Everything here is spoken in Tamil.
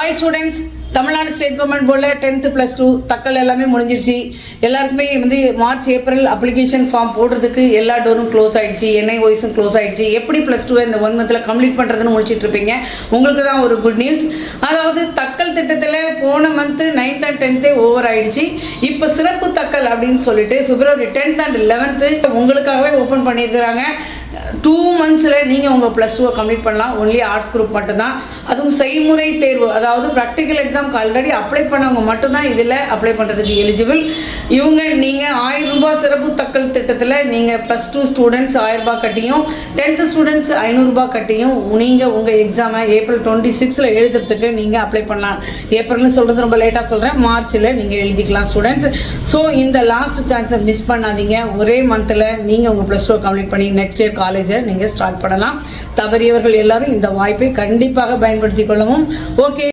Hi students, Tamil Nadu state government போர்டில் 10th +2 தக்கல் எல்லாமே முடிஞ்சிருச்சு. எல்லாருக்குமே வந்து மார்ச் ஏப்ரல் அப்ளிகேஷன் ஃபார்ம் போடுறதுக்கு எல்லா டோரும் க்ளோஸ் ஆகிடுச்சு, NIOSும் க்ளோஸ் ஆகிடுச்சு. எப்படி +2 இந்த 1 மந்தில் கம்ப்ளீட் பண்ணுறதுன்னு முடிச்சுட்டு இருப்பீங்க. உங்களுக்கு தான் ஒரு குட் நியூஸ். அதாவது தக்கல் திட்டத்தில் போன month 9th and 10th over ஆகிடுச்சு. இப்போ சிறப்பு தக்கல் அப்படின்னு சொல்லிட்டு February 10th and 11th உங்களுக்காகவே ஓப்பன் பண்ணியிருக்கிறாங்க. 2 monthஸில் நீங்கள் உங்கள் +2 கம்ப்ளீட் பண்ணலாம். ஒன்லி ஆர்ட்ஸ் குரூப் மட்டும்தான். அதுவும் செய்முறை தேர்வு, அதாவது ப்ராக்டிக்கல் எக்ஸாம்க்கு ஆல்ரெடி அப்ளை பண்ணவங்க மட்டும்தான் இதில் அப்ளை பண்ணுறதுக்கு எலிஜிபிள். நீங்கள் 1000 ரூபாய் சிறப்பு தக்கல் திட்டத்தில் நீங்கள் +2 ஸ்டூடெண்ட்ஸ் 1000 ரூபாய் கட்டியும் 10th ஸ்டூடெண்ட்ஸ் 500 ரூபாய் கட்டியும் நீங்கள் உங்கள் எக்ஸாமை ஏப்ரல் 26 எழுதுறதுக்கு நீங்கள் அப்ளை பண்ணலாம். ஏப்ரல்னு சொல்கிறது ரொம்ப லேட்டாக சொல்கிறேன், மார்ச்சில் நீங்கள் எழுதிக்கலாம் ஸ்டூடெண்ட்ஸ். ஸோ இந்த லாஸ்ட் சான்ஸை மிஸ் பண்ணாதீங்க. ஒரே மந்தில் நீங்கள் உங்கள் +2 கம்ப்ளீட் பண்ணி நெக்ஸ்ட் இயர் காலேஜை நீங்கள் ஸ்டார்ட் பண்ணலாம். தவறியவர்கள் எல்லாரும் இந்த வாய்ப்பை கண்டிப்பாக பயன்படுத்திக் கொள்ளவும். ஓகே.